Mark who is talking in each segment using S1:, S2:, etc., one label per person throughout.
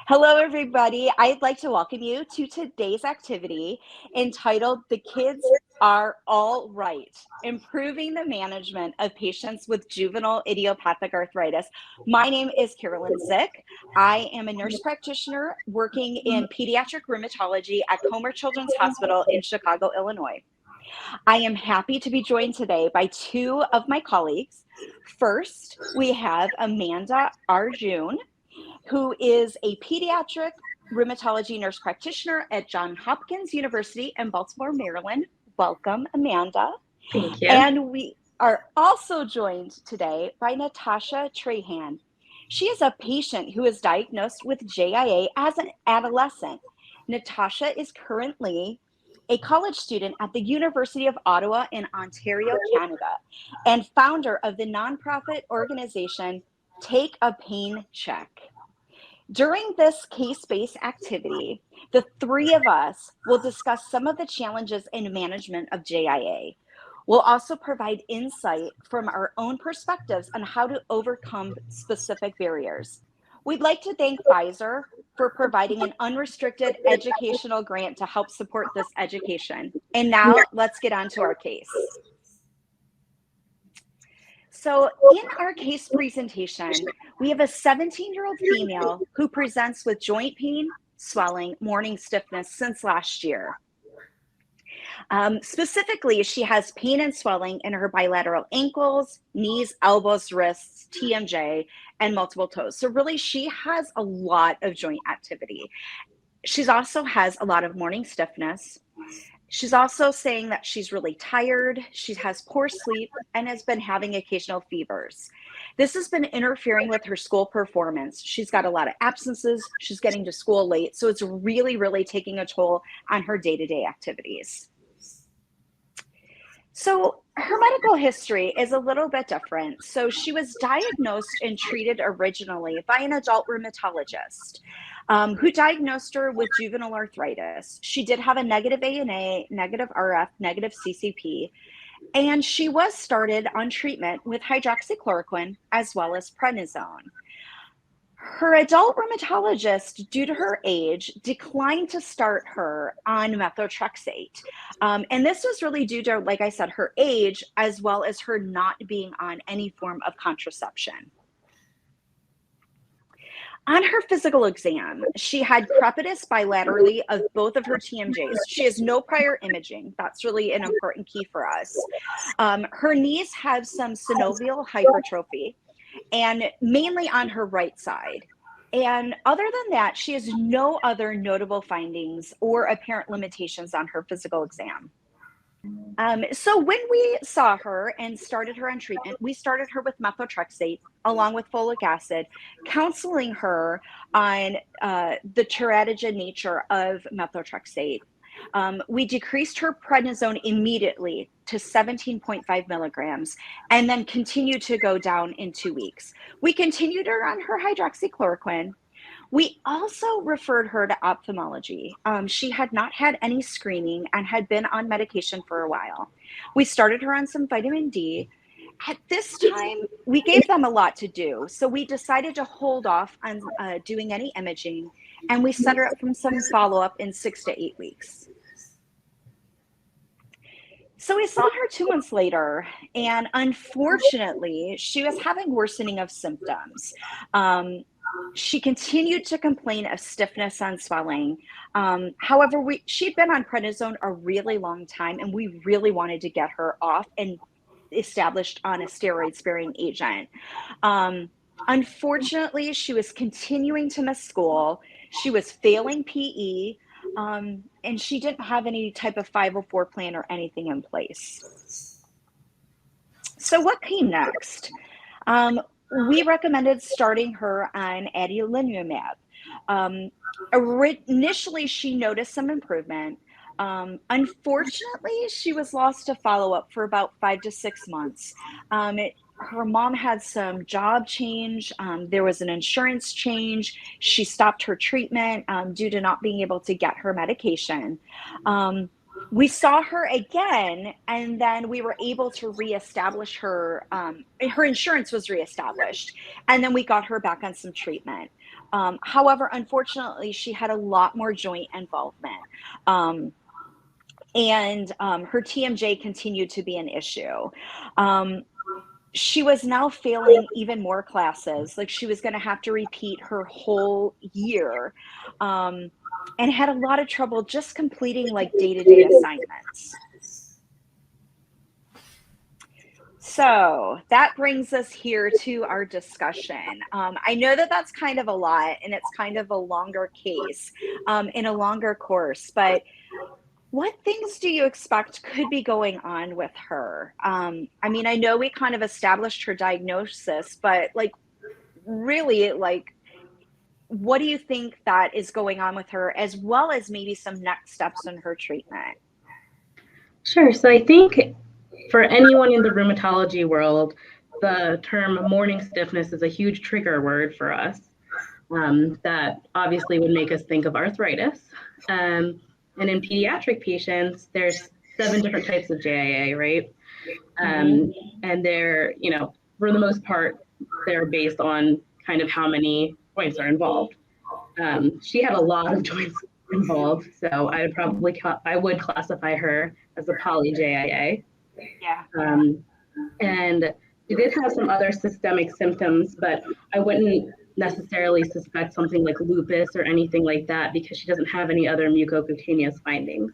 S1: Hello, everybody. I'd like to welcome you to today's activity entitled The Kids Are All Right, Improving the Management of Patients with Juvenile Idiopathic Arthritis. My name is Carolyn Zick. I am a nurse practitioner working in pediatric rheumatology at Comer Children's Hospital in Chicago, Illinois. I am happy to be joined today by two of my colleagues. First, we have Amanda Arjun, who is a pediatric rheumatology nurse practitioner at Johns Hopkins University in Baltimore, Maryland. Welcome, Amanda.
S2: Thank you.
S1: And we are also joined today by Natasha Trahan. She is a patient who was diagnosed with JIA as an adolescent. Natasha is currently a college student at the University of Ottawa in Ontario, Canada, and founder of the nonprofit organization Take a Pain Check. During this case-based activity, the three of us will discuss some of the challenges in management of JIA. We'll also provide insight from our own perspectives on how to overcome specific barriers. We'd like to thank Pfizer for providing an unrestricted educational grant to help support this education. And now let's get on to our case. So in our case presentation, we have a 17-year-old female who presents with joint pain, swelling, morning stiffness since last year. Specifically, she has pain and swelling in her bilateral ankles, knees, elbows, wrists, TMJ, and multiple toes. So really, she has a lot of joint activity. She also has a lot of morning stiffness. She's also saying that she's really tired, she has poor sleep, and has been having occasional fevers. This has been interfering with her school performance. She's got a lot of absences, she's getting to school late, so it's really, really taking a toll on her day-to-day activities. So her medical history is a little bit different. So she was diagnosed and treated originally by an adult rheumatologist who diagnosed her with juvenile arthritis. She did have a negative ANA, negative RF, negative CCP, and she was started on treatment with hydroxychloroquine as well as prednisone. Her adult rheumatologist, due to her age, declined to start her on methotrexate. And this was really due to, like I said, her age, as well as her not being on any form of contraception. On her physical exam, she had crepitus bilaterally of both of her TMJs. She has no prior imaging. That's really an important key for us. Her knees have some synovial hypertrophy, and mainly on her right side. And other than that, she has no other notable findings or apparent limitations on her physical exam. So when we saw her and started her on treatment, we started her with methotrexate along with folic acid, counseling her on the teratogen nature of methotrexate. We decreased her prednisone immediately to 17.5 milligrams and then continued to go down in 2 weeks. We continued her on her hydroxychloroquine. We also referred her to ophthalmology. She had not had any screening and had been on medication for a while. We started her on some vitamin D. At this time, we gave them a lot to do, so we decided to hold off on doing any imaging, and we set her up from some follow-up in 6 to 8 weeks. So we saw her 2 months later, and unfortunately, she was having worsening of symptoms. She continued to complain of stiffness and swelling. However, she'd been on prednisone a really long time, and we really wanted to get her off and established on a steroid-sparing agent. Unfortunately, she was continuing to miss school. She was failing PE, and she didn't have any type of 504 plan or anything in place. So what came next? We recommended starting her on adalimumab. Initially, she noticed some improvement. Unfortunately, she was lost to follow-up for about 5 to 6 months. Her mom had some job change. There was an insurance change. She stopped her treatment due to not being able to get her medication. we saw her again, and then we were able to reestablish her. Her insurance was reestablished, and then we got her back on some treatment. However, unfortunately, she had a lot more joint involvement. Um, and her TMJ continued to be an issue. Um, she was now failing even more classes. Like she was going to have to repeat her whole year, um, and had a lot of trouble just completing like day-to-day assignments. So that brings us here to our discussion. I know that that's kind of a lot, and it's kind of a longer case in a longer course, but what things do you expect could be going on with her? I mean, I know we kind of established her diagnosis, but like, really, like, what do you think that is going on with her, as well as maybe some next steps in her treatment?
S2: Sure. So I think for anyone in the rheumatology world, the term morning stiffness is a huge trigger word for us. That obviously would make us think of arthritis. And in pediatric patients, there's 7 different types of JIA, right?
S1: Mm-hmm.
S2: And they're, for the most part, they're based on kind of how many joints are involved. She had a lot of joints involved, so I would classify her as a poly JIA.
S1: Yeah.
S2: And she did have some other systemic symptoms, but I wouldn't necessarily suspect something like lupus or anything like that because she doesn't have any other mucocutaneous findings.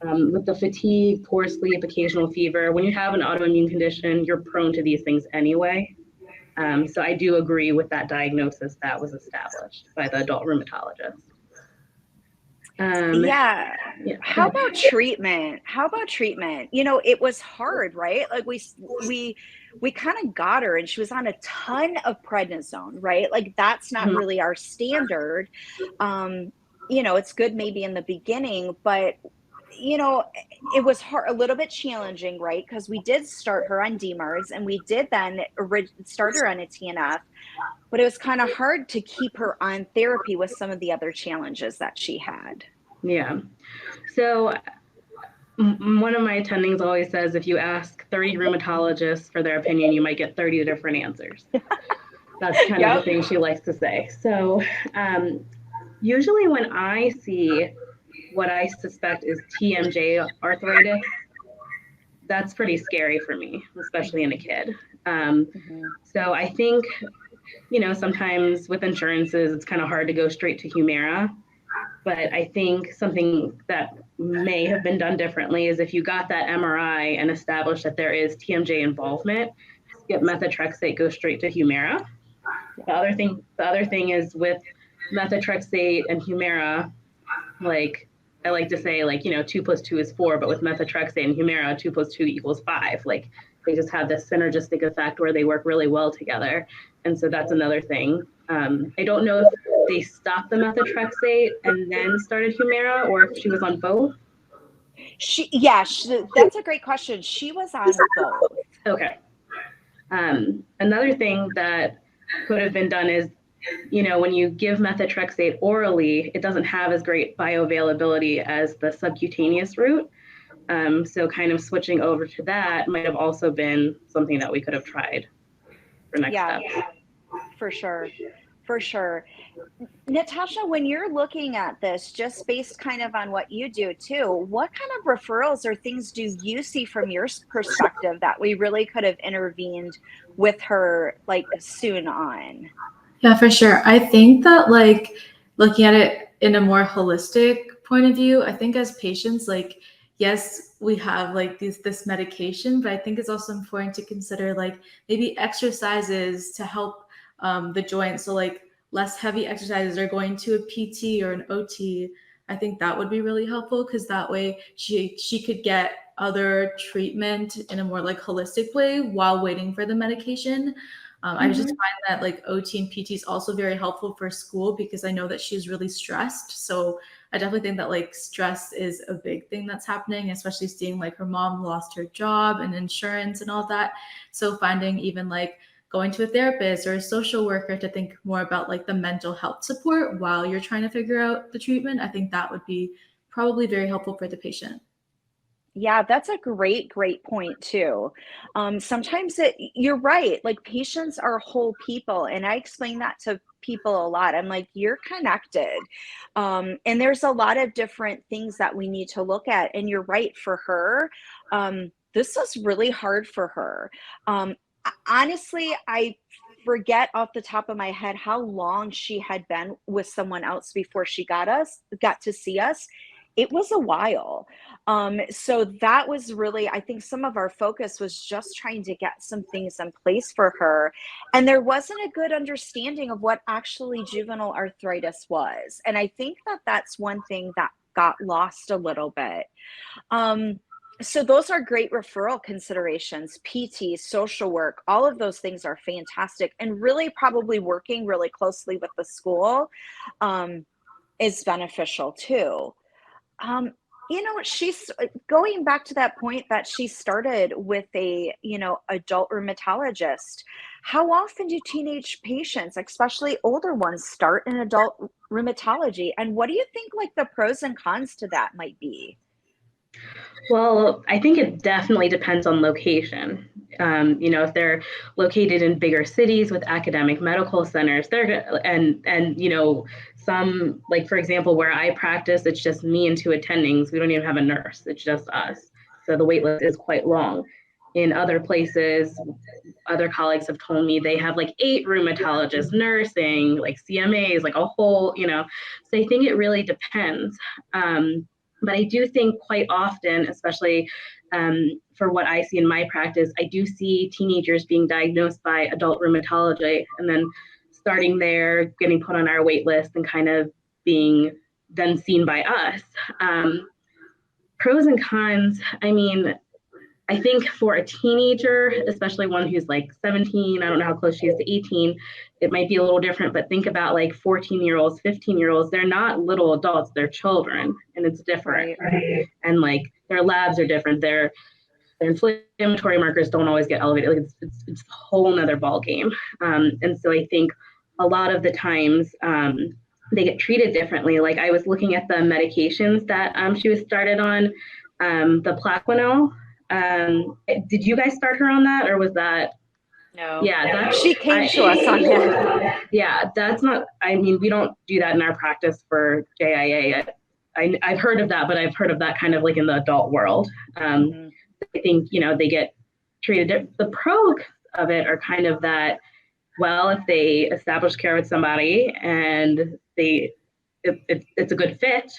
S2: With the fatigue, poor sleep, occasional fever, when you have an autoimmune condition, you're prone to these things anyway. So I do agree with that diagnosis that was established by the adult rheumatologist.
S1: Yeah.
S2: Yeah.
S1: How about treatment? How about treatment? It was hard, right? Like we kind of got her, and she was on a ton of prednisone, right? Like that's not
S2: Mhm.
S1: really our standard. It's good maybe in the beginning, but you know, it was hard, a little bit challenging, right? Because we did start her on DMARDs, and we did then start her on a TNF, but it was kind of hard to keep her on therapy with some of the other challenges that she had.
S2: Yeah. So one of my attendings always says if you ask 30 rheumatologists for their opinion, you might get 30 different answers. That's kind of the
S1: Yep.
S2: thing she likes to say. So usually when I see what I suspect is TMJ arthritis, that's pretty scary for me, especially in a kid.
S1: Mm-hmm.
S2: So I think, sometimes with insurances, it's kind of hard to go straight to Humira. But I think something that may have been done differently is if you got that MRI and established that there is TMJ involvement, skip methotrexate, go straight to Humira. The other thing is with methotrexate and Humira, like I like to say, 2 plus 2 is 4, but with methotrexate and Humira, 2 plus 2 equals 5. Like they just have this synergistic effect where they work really well together. And so that's another thing. I don't know if they stopped the methotrexate and then started Humira or if she was on both.
S1: That's a great question. She was on both.
S2: Okay. Another thing that could have been done is, when you give methotrexate orally, it doesn't have as great bioavailability as the subcutaneous route. So kind of switching over to that might have also been something that we could have tried for next steps.
S1: For sure. For sure. Natasha, when you're looking at this, just based kind of on what you do too, what kind of referrals or things do you see from your perspective that we really could have intervened with her like soon on?
S3: Yeah, for sure. I think that like looking at it in a more holistic point of view, I think as patients, like, yes, we have like this medication, but I think it's also important to consider like maybe exercises to help the joints. So like less heavy exercises or going to a PT or an OT. I think that would be really helpful because that way she could get other treatment in a more like holistic way while waiting for the medication. I just find that like OT and PT is also very helpful for school because I know that she's really stressed. So I definitely think that like stress is a big thing that's happening, especially seeing like her mom lost her job and insurance and all that. So finding even like going to a therapist or a social worker to think more about like the mental health support while you're trying to figure out the treatment, I think that would be probably very helpful for the patient.
S1: Yeah, that's a great point too. Sometimes you're right. Like patients are whole people, and I explain that to people a lot. I'm like, you're connected, and there's a lot of different things that we need to look at. And you're right for her. This was really hard for her. Honestly, I forget off the top of my head how long she had been with someone else before she got to see us. It was a while. So that was really, I think some of our focus was just trying to get some things in place for her. And there wasn't a good understanding of what actually juvenile arthritis was. And I think that that's one thing that got lost a little bit. So those are great referral considerations. PT, social work, all of those things are fantastic, and really probably working really closely with the school is beneficial too. Um, she's going back to that point that she started with a, adult rheumatologist. How often do teenage patients, especially older ones, start in adult rheumatology? And what do you think like the pros and cons to that might be?
S2: Well, I think it definitely depends on location. If they're located in bigger cities with academic medical centers, some, like for example, where I practice, it's just me and two attendings. We don't even have a nurse. It's just us. So the wait list is quite long. In other places, other colleagues have told me they have like 8 rheumatologists, nursing, like CMAs, like a whole, so I think it really depends. But I do think quite often, especially for what I see in my practice, I do see teenagers being diagnosed by adult rheumatology and then starting there, getting put on our wait list and kind of being then seen by us. Pros and cons, I mean, I think for a teenager, especially one who's like 17, I don't know how close she is to 18, it might be a little different, but think about like 14-year-olds, 15-year-olds, they're not little adults, they're children, and it's different. Right? And like their labs are different. Their inflammatory markers don't always get elevated. Like it's a whole nother ball game. And so I think a lot of the times they get treated differently. Like I was looking at the medications that she was started on, the Plaquenil. Did you guys start her on that, or was that?
S1: No.
S2: Yeah,
S1: she came to us on that.
S2: Yeah, that's not. I mean, we don't do that in our practice for JIA. I've heard of that, but I've heard of that kind of like in the adult world. I think they get treated. The pros of it are kind of that. Well, if they establish care with somebody and it's a good fit,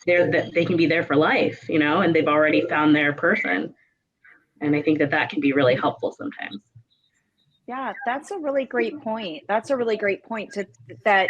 S2: they can be there for life, and they've already found their person. And I think that can be really helpful sometimes.
S1: Yeah, that's a really great point. That's a really great point that,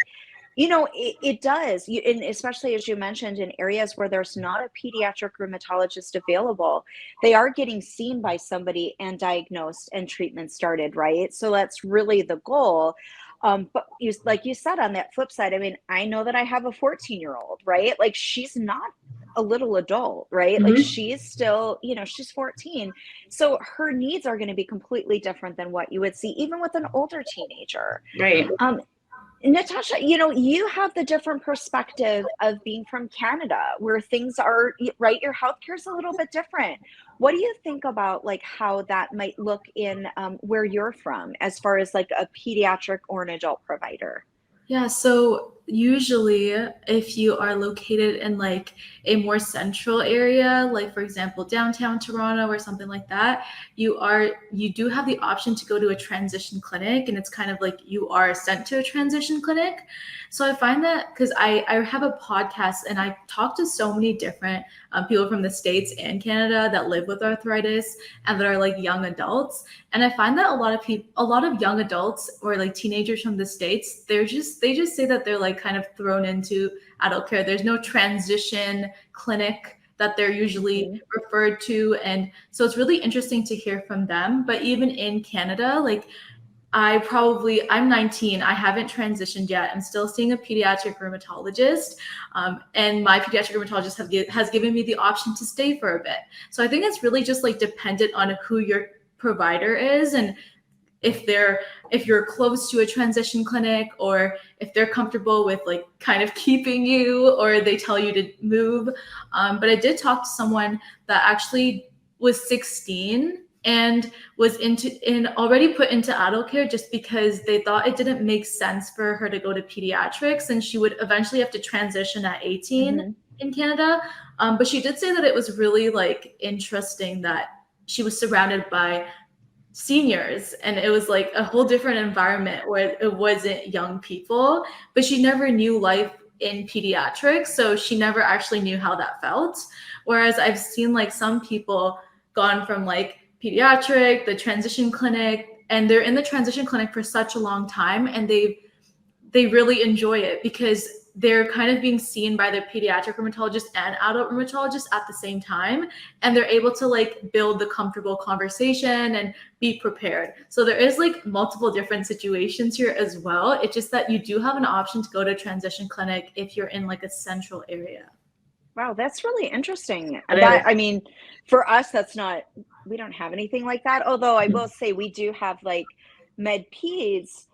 S1: it does. And especially as you mentioned, in areas where there's not a pediatric rheumatologist available, they are getting seen by somebody and diagnosed and treatment started, right? So that's really the goal. But like you said, on that flip side, I mean, I know that I have a 14-year-old, right? Like she's not a little adult, right?
S2: Mm-hmm.
S1: Like she's still, she's 14. So her needs are going to be completely different than what you would see even with an older teenager.
S2: Right.
S1: Natasha, you have the different perspective of being from Canada where things are, right? Your healthcare is a little bit different. What do you think about like how that might look in where you're from as far as like a pediatric or an adult provider?
S3: Yeah, so usually if you are located in like a more central area, like for example, downtown Toronto or something like that, you do have the option to go to a transition clinic, and it's kind of like you are sent to a transition clinic. So I find that because I have a podcast and I talk to so many different people from the States and Canada that live with arthritis and that are like young adults. And I find that a lot of young adults or like teenagers from the States, they just say that they're like kind of thrown into adult care. There's no transition clinic that they're usually referred to. And so it's really interesting to hear from them. But even in Canada, like I'm 19. I haven't transitioned yet. I'm still seeing a pediatric rheumatologist. And my pediatric rheumatologist has given me the option to stay for a bit. So I think it's really just like dependent on who your provider is. And if you're close to a transition clinic, or if they're comfortable with like kind of keeping you, or they tell you to move. But I did talk to someone that actually was 16 and was already put into adult care just because they thought it didn't make sense for her to go to pediatrics, and she would eventually have to transition at 18 in Canada. But she did say that it was really like interesting that she was surrounded by seniors, and it was like a whole different environment where it wasn't young people, but she never knew life in pediatrics, so she never actually knew how that felt. Whereas I've seen like some people gone from like pediatric, the transition clinic, and they're in the transition clinic for such a long time, and they really enjoy it because they're kind of being seen by their pediatric rheumatologist and adult rheumatologist at the same time, and they're able to like build the comfortable conversation and be prepared. So there is like multiple different situations here as well. It's just that you do have an option to go to a transition clinic if you're in like a central area.
S1: Wow, that's really interesting.
S2: It
S1: That,
S2: is.
S1: I mean, for us, we don't have anything like that. Although I will say we do have like med peds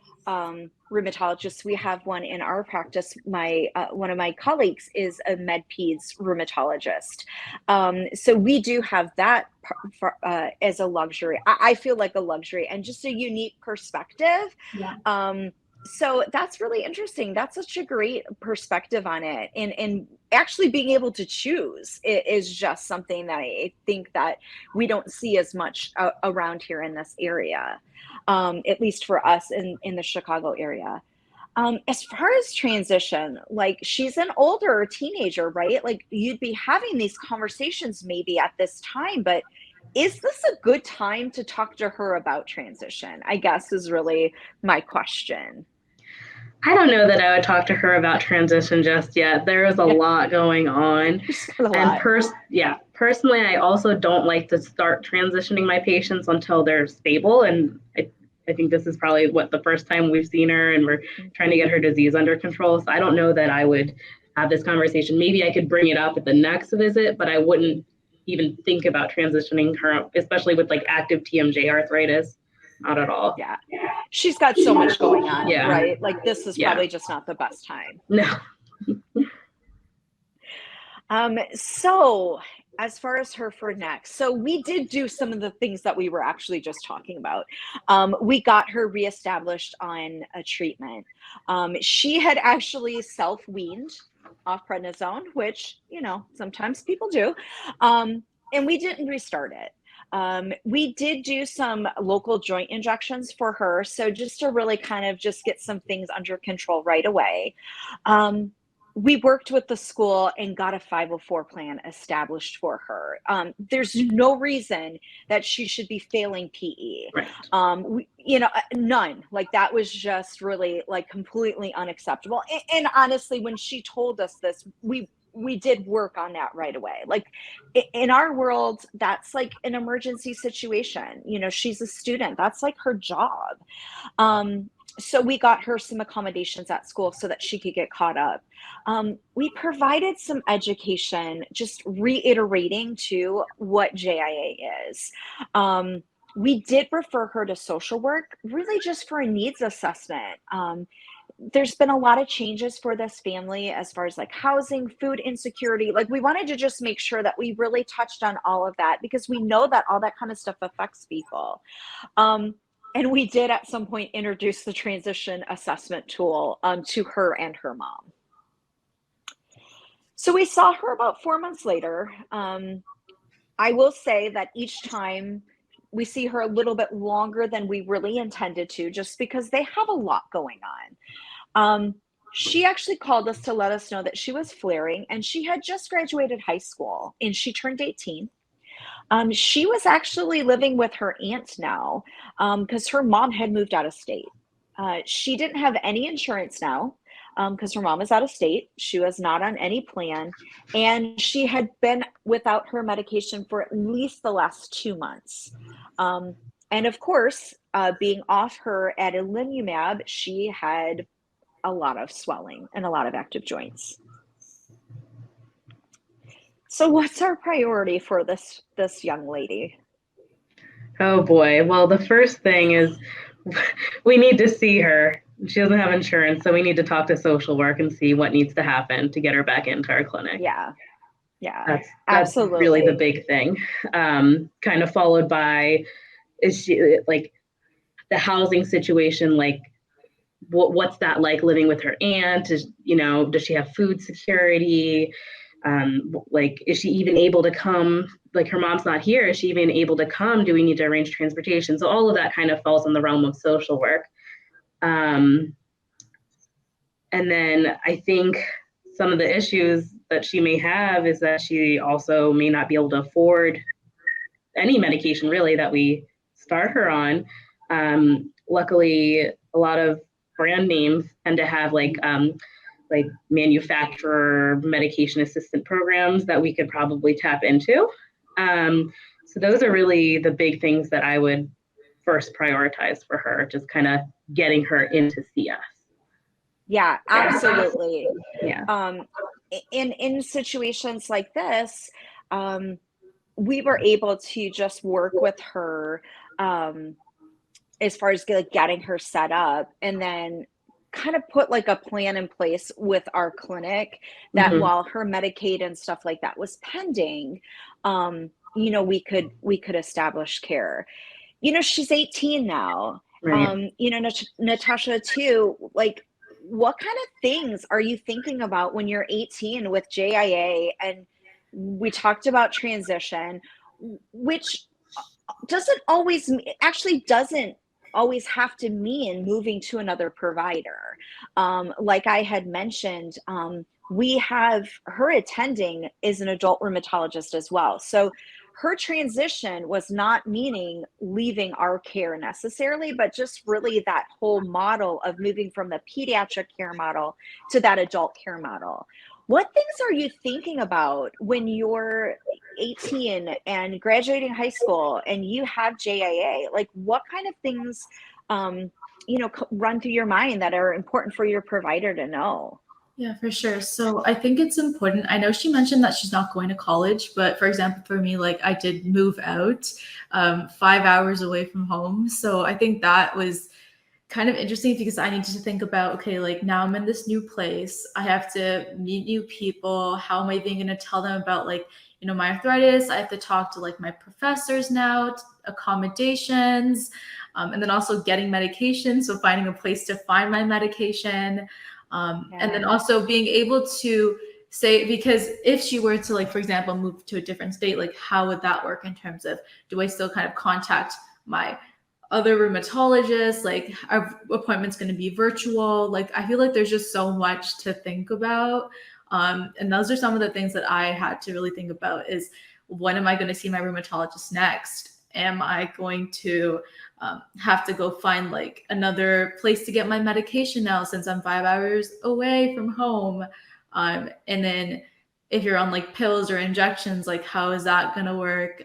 S1: rheumatologists. We have one in our practice. One of my colleagues is a med peds rheumatologist. So we do have that as a luxury. I feel like a luxury and just a unique perspective.
S3: Yeah.
S1: So that's really interesting. That's such a great perspective on it. And actually being able to choose is just something that I think that we don't see as much around here in this area, at least for us in the Chicago area. As far as transition, like she's an older teenager, right? Like you'd be having these conversations maybe at this time, but is this a good time to talk to her about transition? I guess is really my question.
S2: I don't know that I would talk to her about transition just yet. There is a lot going on. And personally, I also don't like to start transitioning my patients until they're stable. And I think this is probably the first time we've seen her, and we're trying to get her disease under control. So I don't know that I would have this conversation. Maybe I could bring it up at the next visit, but I wouldn't even think about transitioning her, especially with like active TMJ arthritis. Not at all.
S1: Yeah. She's got so much going on,
S2: Yeah.
S1: right? Like this is probably just not the best time.
S2: No.
S1: So as far as her for next, so we did do some of the things that we were actually just talking about. We got her reestablished on a treatment. She had actually self-weaned off prednisone, which, you know, sometimes people do. And we didn't restart it. We did do some local joint injections for her. So just to really kind of just get some things under control right away. We worked with the school and got a 504 plan established for her. There's no reason that she should be failing PE.
S2: Right.
S1: None. Like that was just really like completely unacceptable. And honestly, when she told us this, we did work on that right away. Like in our world, that's like an emergency situation. You know, she's a student. That's like her job. So we got her some accommodations at school so that she could get caught up. We provided some education, just reiterating to what JIA is. We did refer her to social work, really just for a needs assessment. There's been a lot of changes for this family as far as like housing, food insecurity. Like we wanted to just make sure that we really touched on all of that because we know that all that kind of stuff affects people. And we did at some point introduce the transition assessment tool to her and her mom. So we saw her about 4 months later. I will say that each time we see her a little bit longer than we really intended to, just because they have a lot going on. She actually called us to let us know that she was flaring, and she had just graduated high school and she turned 18. She was actually living with her aunt now because her mom had moved out of state. She didn't have any insurance now because her mom is out of state. She was not on any plan, and she had been without her medication for at least the last 2 months. And of course, being off her adalimumab, she had a lot of swelling and a lot of active joints. So what's our priority for this young lady?
S2: Oh boy. Well, the first thing is we need to see her. She doesn't have insurance, so we need to talk to social work and see what needs to happen to get her back into our clinic.
S1: Yeah. Yeah.
S2: That's
S1: Absolutely.
S2: really the big thing. Kind of followed by, is she like the housing situation, like what's that like living with her aunt? Is, does she have food security? Like, is she even able to come? Like, her mom's not here. Is she even able to come? Do we need to arrange transportation? So all of that kind of falls in the realm of social work. And then I think some of the issues that she may have is that she also may not be able to afford any medication really that we start her on. Luckily, a lot of brand names tend to have like manufacturer medication assistant programs that we could probably tap into. So those are really the big things that I would first prioritize for her, just kind of getting her into CS.
S1: Yeah, absolutely.
S2: Yeah.
S1: In situations like this, we were able to just work with her as far as like getting her set up, and then kind of put like a plan in place with our clinic that while her Medicaid and stuff like that was pending, we could establish care. She's 18 now.
S2: Right.
S1: Natasha too, like, what kind of things are you thinking about when you're 18 with JIA? And we talked about transition, which doesn't always have to mean moving to another provider. Like I had mentioned, we have her attending is an adult rheumatologist as well. So her transition was not meaning leaving our care necessarily, but just really that whole model of moving from the pediatric care model to that adult care model. What things are you thinking about when you're 18 and graduating high school and you have JIA? Like, what kind of things, run through your mind that are important for your provider to know?
S3: Yeah, for sure. So I think it's important. I know she mentioned that she's not going to college, but for example, for me, like I did move out 5 hours away from home. So I think that was kind of interesting because I needed to think about, okay, like now I'm in this new place. I have to meet new people. How am I even going to tell them about like, my arthritis? I have to talk to like my professors now, accommodations, and then also getting medication. So finding a place to find my medication. And then also being able to say, because if she were to like, for example, move to a different state, like how would that work in terms of, do I still kind of contact my other rheumatologists? Like, are appointments going to be virtual? Like, I feel like there's just so much to think about. And those are some of the things that I had to really think about is, when am I going to see my rheumatologist next? Am I going to have to go find like another place to get my medication now since I'm 5 hours away from home? And then if you're on like pills or injections, like how is that going to work?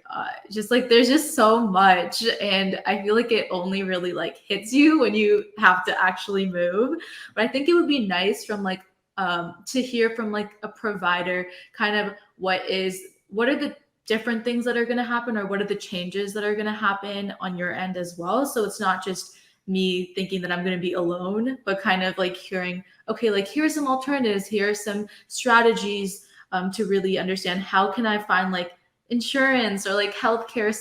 S3: Just like, there's just so much. And I feel like it only really like hits you when you have to actually move. But I think it would be nice from like, to hear from like a provider kind of what are the different things that are going to happen, or what are the changes that are going to happen on your end as well. So it's not just me thinking that I'm going to be alone, but kind of like hearing, okay, like here are some alternatives, here are some strategies to really understand how can I find like insurance or like healthcare,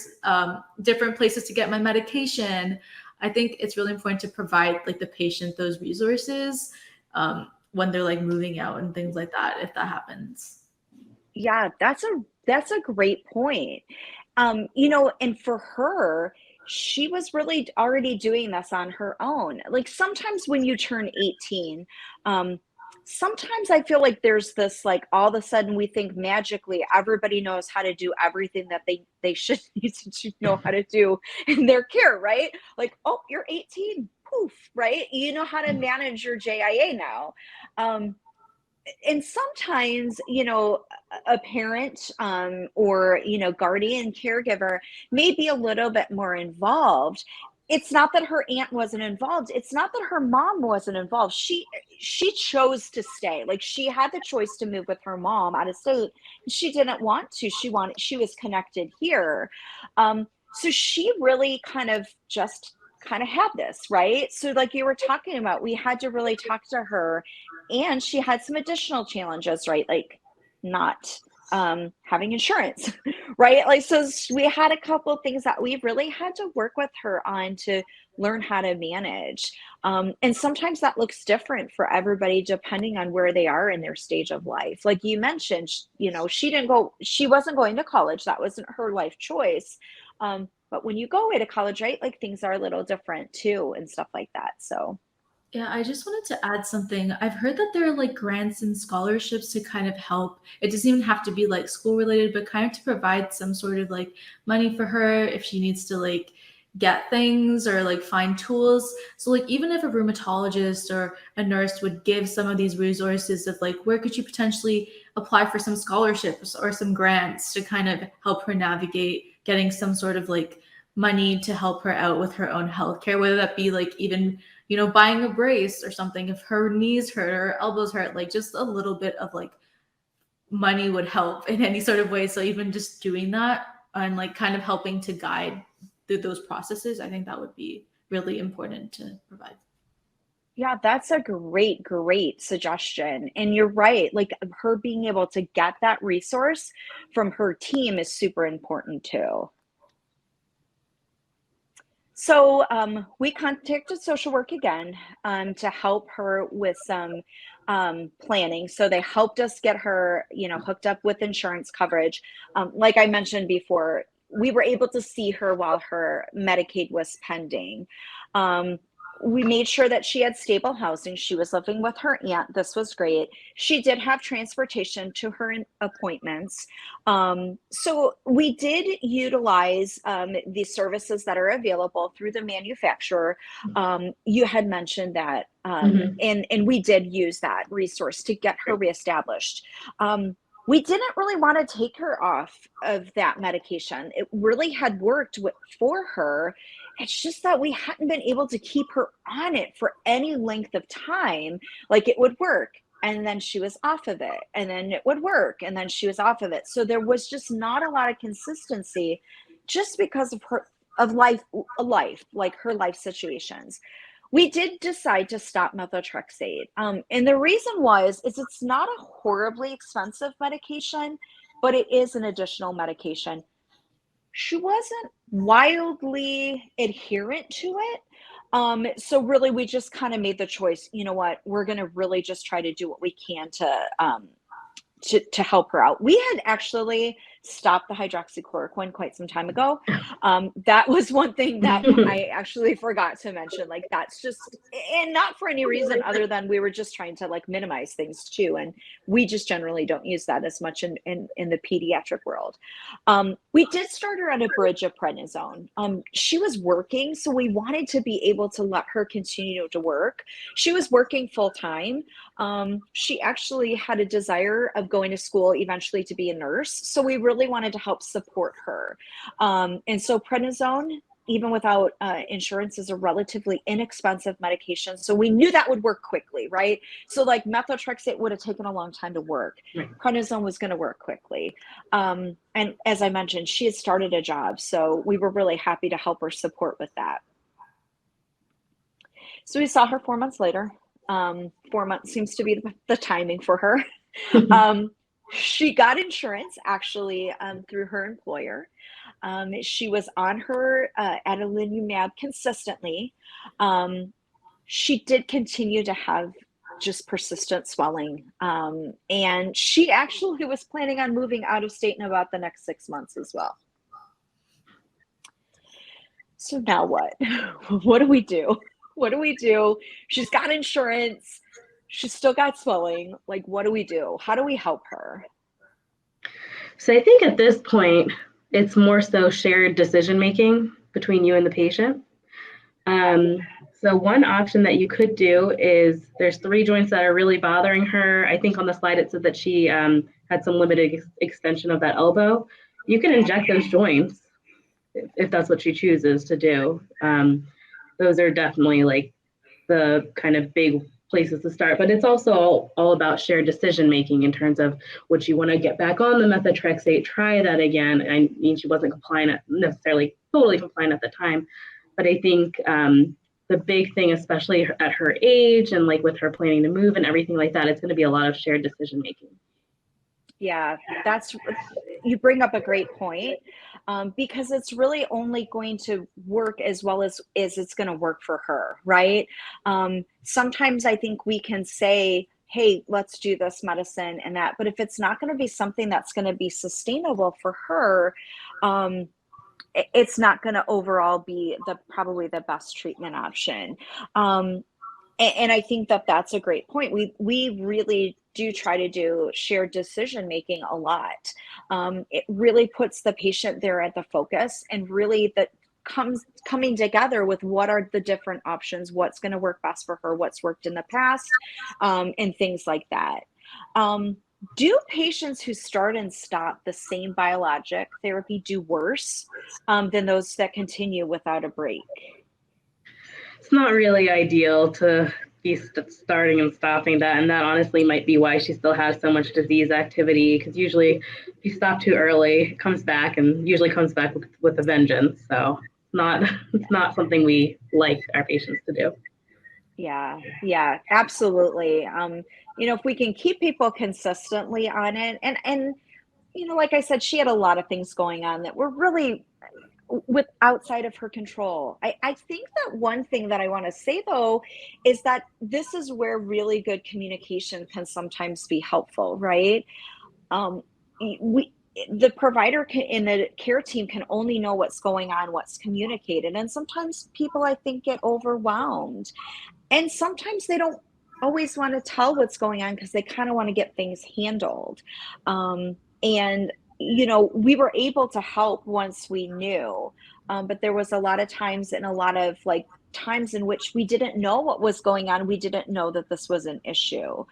S3: different places to get my medication. I think it's really important to provide like the patient those resources when they're like moving out and things like that, if that happens.
S1: Yeah, that's a great point. And for her, she was really already doing this on her own. Like sometimes when you turn 18, sometimes I feel like there's this, like, all of a sudden we think magically everybody knows how to do everything that they should need to know how to do in their care, right? Like, oh, you're 18, poof, right? You know how to manage your JIA now. And sometimes, a parent or, guardian caregiver may be a little bit more involved. It's not that her aunt wasn't involved. It's not that her mom wasn't involved. She chose to stay. Like, she had the choice to move with her mom out of state. She didn't want to. She was connected here. So she really kind of just kind of have this, right? So like you were talking about, we had to really talk to her, and she had some additional challenges, right? Like not having insurance, right? Like, so we had a couple of things that we really had to work with her on to learn how to manage. And sometimes that looks different for everybody depending on where they are in their stage of life. Like you mentioned, you know, she wasn't going to college. That wasn't her life choice. But when you go away to college, right, like things are a little different too and stuff like that. So
S3: Yeah, I just wanted to add something. I've heard that there are like grants and scholarships to kind of help. It doesn't even have to be like school related, but kind of to provide some sort of like money for her if she needs to like get things or like find tools. So like even if a rheumatologist or a nurse would give some of these resources of like where could you potentially apply for some scholarships or some grants to kind of help her navigate getting some sort of like money to help her out with her own healthcare, whether that be like even, you know, buying a brace or something if her knees hurt or elbows hurt, like just a little bit of like money would help in any sort of way. So even just doing that and like kind of helping to guide through those processes, I think that would be really important to provide.
S1: yeah, that's a great suggestion. And you're right, like her being able to get that resource from her team is super important too. So we contacted social work again to help her with some planning. So they helped us get her, you know, hooked up with insurance coverage. Like I mentioned before, we were able to see her while her Medicaid was pending. We made sure that she had stable housing. She was living with her aunt. This was great. She did have transportation to her appointments. So we did utilize the services that are available through the manufacturer. You had mentioned that, and we did use that resource to get her reestablished. We didn't really want to take her off of that medication. It really had worked for her. It's just that we hadn't been able to keep her on it for any length of time. Like it would work and then she was off of it, and then it would work and then she was off of it. So there was just not a lot of consistency just because of her life, like her life situations. We did decide to stop methotrexate. And the reason is it's not a horribly expensive medication, but it is an additional medication. She wasn't wildly adherent to it. So really we just kind of made the choice, you know what, we're going to really just try to do what we can to help her out. We had actually stopped the hydroxychloroquine quite some time ago. That was one thing that I actually forgot to mention. Like that's just, and not for any reason other than we were just trying to like minimize things too. And we just generally don't use that as much in the pediatric world. We did start her on a bridge of prednisone. She was working, so we wanted to be able to let her continue to work. She was working full time. She actually had a desire of going to school eventually to be a nurse. So we really wanted to help support her. And so prednisone, even without insurance, is a relatively inexpensive medication. So we knew that would work quickly, right? So like methotrexate would have taken a long time to work. Right. Prednisone was going to work quickly. And as I mentioned, she had started a job. So we were really happy to help her support with that. So we saw her 4 months later. 4 months seems to be the timing for her. She got insurance actually through her employer. She was on her adalimumab consistently. She did continue to have just persistent swelling. And she actually was planning on moving out of state in about the next 6 months as well. So now what? What do we do? What do we do? She's got insurance. She's still got swelling. Like, what do we do? How do we help her?
S2: So I think at this point, it's more so shared decision-making between you and the patient. So one option that you could do is there's 3 joints that are really bothering her. I think on the slide it said that she had some limited extension of that elbow. You can inject those joints if that's what she chooses to do. Those are definitely like the kind of big places to start, but it's also all about shared decision making in terms of would you want to get back on the methotrexate, try that again. I mean, she wasn't compliant, necessarily totally compliant at the time, But I think the big thing, especially at her age and like with her planning to move and everything like that, it's going to be a lot of shared decision making.
S1: Yeah, you bring up a great point, because it's really only going to work as well as it's going to work for her, right? Sometimes I think we can say, hey, let's do this medicine and that, but if it's not going to be something that's going to be sustainable for her, it's not going to overall be probably the best treatment option. And I think that that's a great point. We really do try to do shared decision making a lot. It really puts the patient there at the focus, and really that coming together with what are the different options, what's going to work best for her, what's worked in the past, and things like that. Do patients who start and stop the same biologic therapy do worse than those that continue without a break?
S2: It's not really ideal to be starting and stopping that, and that honestly might be why she still has so much disease activity, because usually if you stop too early, it comes back, and usually comes back with a vengeance. So it's not something we like our patients to do.
S1: Yeah, absolutely. If we can keep people consistently on it, and like I said, she had a lot of things going on that were really with outside of her control. I think that one thing that I want to say though is that this is where really good communication can sometimes be helpful, right? The provider in the care team can only know what's going on, what's communicated, and sometimes people, I think, get overwhelmed, and sometimes they don't always want to tell what's going on because they kind of want to get things handled. And we were able to help once we knew, but there was a lot of times and a lot of times in which we didn't know what was going on. We didn't know that this was an issue.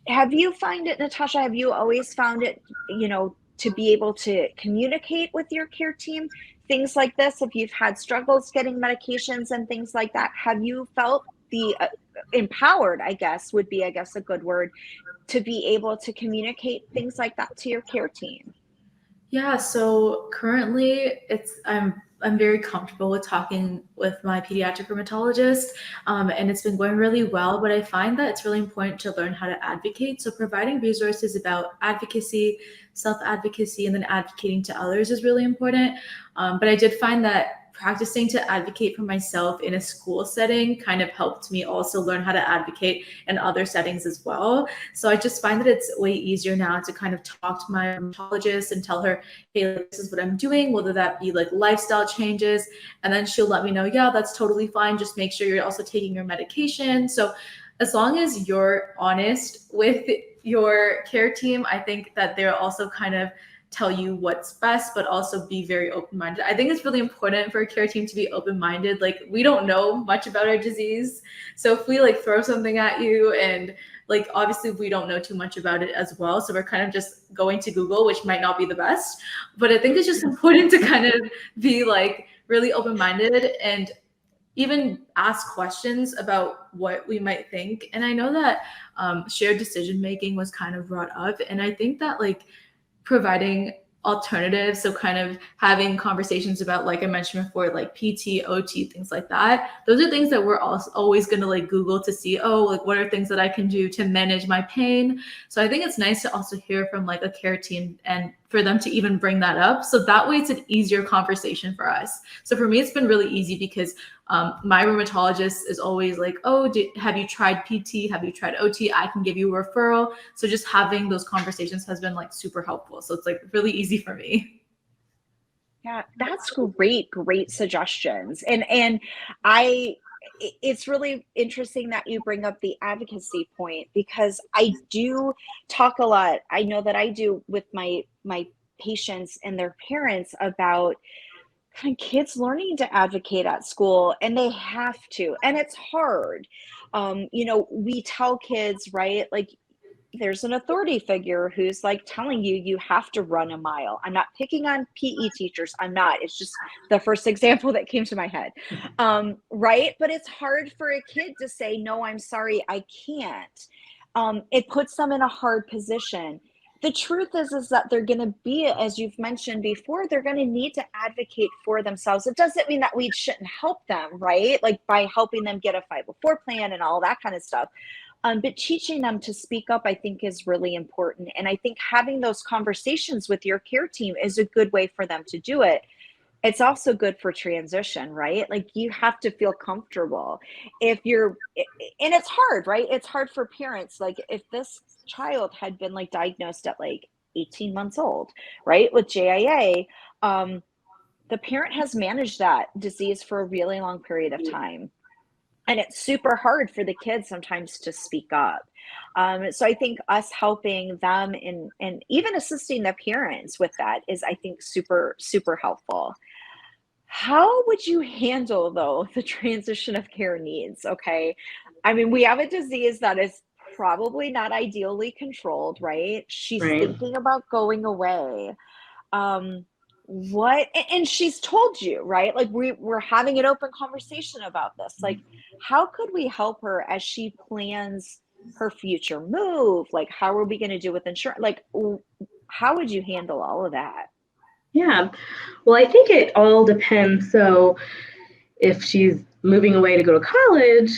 S1: Have you found it, Natasha? Have you always found it, to be able to communicate with your care team, things like this? If you've had struggles getting medications and things like that, have you felt the empowered, I guess a good word, to be able to communicate things like that to your care team?
S3: Yeah, so currently I'm very comfortable with talking with my pediatric rheumatologist, and it's been going really well. But I find that it's really important to learn how to advocate. So providing resources about advocacy, self-advocacy, and then advocating to others is really important. But I did find that practicing to advocate for myself in a school setting kind of helped me also learn how to advocate in other settings as well. So I just find that it's way easier now to kind of talk to my rheumatologist and tell her, hey, this is what I'm doing, whether that be like lifestyle changes. And then she'll let me know, yeah, that's totally fine. Just make sure you're also taking your medication. So as long as you're honest with your care team, I think that they're also kind of tell you what's best, but also be very open-minded. I think it's really important for a care team to be open-minded. Like, we don't know much about our disease. So if we throw something at you, and obviously we don't know too much about it as well. So we're kind of just going to Google, which might not be the best, but I think it's just important to kind of be really open-minded and even ask questions about what we might think. And I know that shared decision-making was kind of brought up. And I think that providing alternatives, so kind of having conversations about, like I mentioned before, PT, OT, things like that. Those are things that we're always going to Google to see, what are things that I can do to manage my pain. So I think it's nice to also hear from a care team and for them to even bring that up. So that way it's an easier conversation for us. So for me, it's been really easy because my rheumatologist is always have you tried PT? Have you tried OT? I can give you a referral. So just having those conversations has been super helpful. So it's really easy for me.
S1: Yeah, that's great suggestions. And it's really interesting that you bring up the advocacy point, because I do talk a lot. I know that I do with my patients and their parents about kind of kids learning to advocate at school, and they have to, and it's hard. We tell kids, right? There's an authority figure who's telling you have to run a mile. I'm not picking on PE teachers. I'm not. It's just the first example that came to my head. Right? But it's hard for a kid to say, no, I'm sorry, I can't. It puts them in a hard position. the truth is that they're going to be, as you've mentioned before, they're going to need to advocate for themselves. It doesn't mean that we shouldn't help them, right? Like by helping them get a 504 plan and all that kind of stuff. But teaching them to speak up, I think, is really important. And I think having those conversations with your care team is a good way for them to do it. It's also good for transition, right? Like you have to feel comfortable. And it's hard, right? It's hard for parents. Like if this child had been like diagnosed at like 18 months old, right, with JIA, the parent has managed that disease for a really long period of time. And it's super hard for the kids sometimes to speak up. So I think us helping them and even assisting the parents with that is, I think, super, super helpful. How would you handle, though, the transition of care needs? Okay. I mean, we have a disease that is probably not ideally controlled, right? She's
S2: Right.
S1: thinking about going away. And she's told you, right? Like we're having an open conversation about this. Like, how could we help her as she plans her future move? Like, how are we going to do with insurance? Like, how would you handle all of that?
S2: Yeah. Well, I think it all depends. So if she's moving away to go to college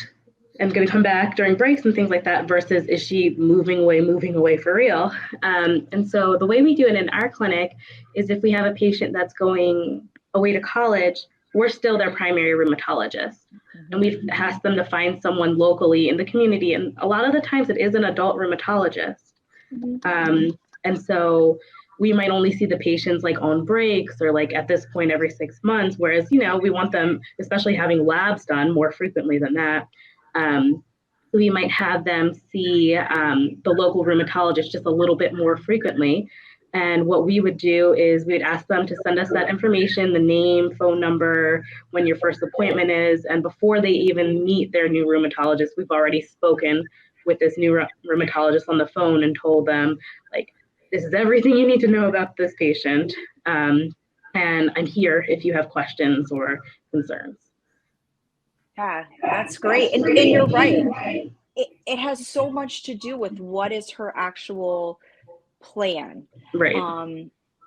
S2: and going to come back during breaks and things like that, versus is she moving away for real? And so the way we do it in our clinic is if we have a patient that's going away to college, we're still their primary rheumatologist. And we've asked them to find someone locally in the community. And a lot of the times it is an adult rheumatologist. And so we might only see the patients like on breaks or like at this point every 6 months, whereas, you know, we want them, especially having labs done more frequently than that. We might have them see the local rheumatologist just a little bit more frequently. And what we would do is we'd ask them to send us that information, the name, phone number, when your first appointment is. And before they even meet their new rheumatologist, we've already spoken with this new rheumatologist on the phone and told them, like, this is everything you need to know about this patient. And I'm here if you have questions or concerns.
S1: Yeah, that's great. And you're right. It has so much to do with what is her actual plan.
S2: Right.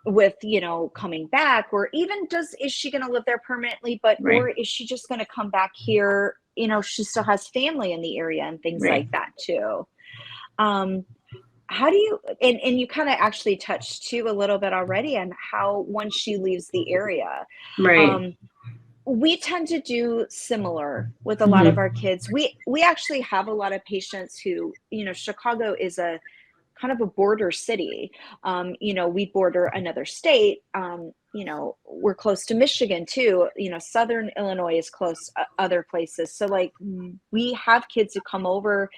S1: With, you know, coming back, or even is she going to live there permanently, or is she just going to come back here? You know, she still has family in the area and things like that too. How do you, and you kind of actually touched too a little bit already on how once she leaves the area, we tend to do similar with a lot of our kids. We actually have a lot of patients who, you know, Chicago is a kind of a border city. You know, we border another state. You know, we're close to Michigan too. You know, Southern Illinois is close other places. So like we have kids who come over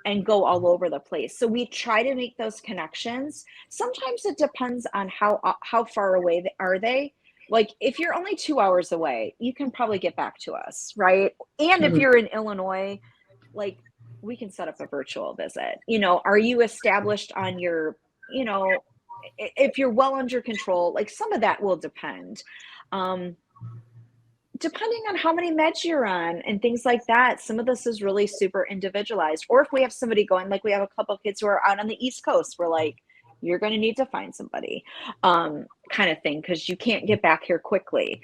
S1: and go all over the place. So we try to make those connections. Sometimes it depends on how far away are they. Like if you're only 2 hours away, you can probably get back to us, right? And if you're in Illinois, like we can set up a virtual visit. You know, are you established on your, you know, if you're well under control, like some of that will depend. Depending on how many meds you're on and things like that, some of this is really super individualized. Or if we have somebody going, like we have a couple of kids who are out on the East Coast, we're like, you're going to need to find somebody, kind of thing, because you can't get back here quickly.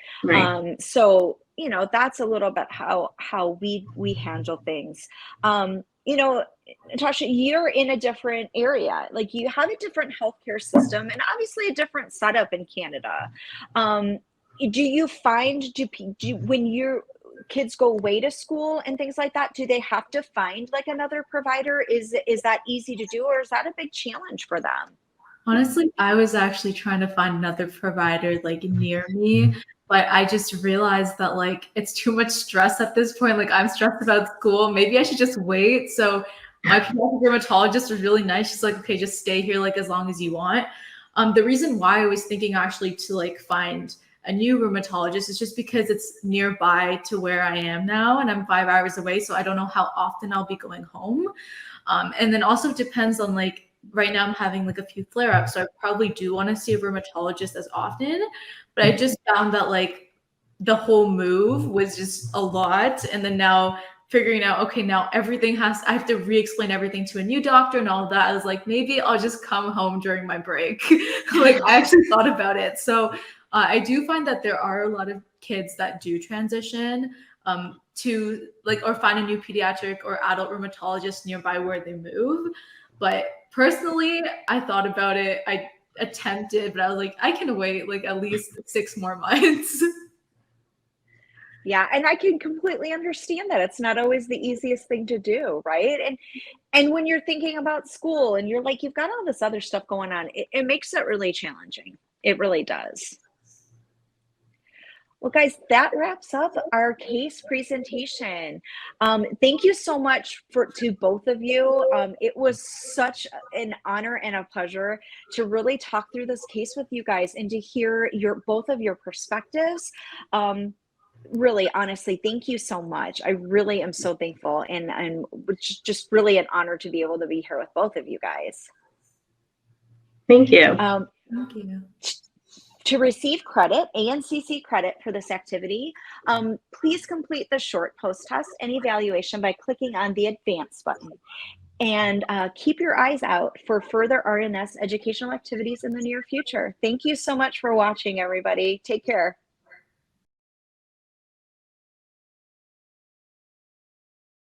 S1: So, you know, that's a little bit how we handle things. You know, Natasha, you're in a different area. Like you have a different healthcare system and obviously a different setup in Canada. Do you find, when your kids go away to school and things like that, do they have to find like another provider? Is that easy to do, or is that a big challenge for them?
S3: Honestly, I was actually trying to find another provider like near me, but I just realized that like it's too much stress at this point. Like I'm stressed about school. Maybe I should just wait. So my pediatric dermatologist was really nice. She's like, okay, just stay here like as long as you want. The reason why I was thinking actually to like find a new rheumatologist is just because it's nearby to where I am now, and I'm 5 hours away. So I don't know how often I'll be going home. And then also depends on like, right now I'm having like a few flare-ups, so I probably do want to see a rheumatologist as often, but I just found that like the whole move was just a lot. And then now figuring out, okay, now I have to re-explain everything to a new doctor and all of that. I was like, maybe I'll just come home during my break. Like, I actually thought about it. So I do find that there are a lot of kids that do transition to like, or find a new pediatric or adult rheumatologist nearby where they move. But personally, I thought about it. I attempted, but I was like, I can wait like at least 6 more months.
S1: Yeah, and I can completely understand that. It's not always the easiest thing to do, right? And when you're thinking about school and you're like, you've got all this other stuff going on, it makes it really challenging. It really does. Well, guys, that wraps up our case presentation. Thank you so much to both of you. It was such an honor and a pleasure to really talk through this case with you guys and to hear both of your perspectives. Really, honestly, thank you so much. I really am so thankful, and it's just really an honor to be able to be here with both of you guys.
S2: Thank you.
S3: Thank you.
S1: To receive credit, ANCC credit for this activity, please complete the short post-test and evaluation by clicking on the Advance button. And keep your eyes out for further RNS educational activities in the near future. Thank you so much for watching, everybody. Take care.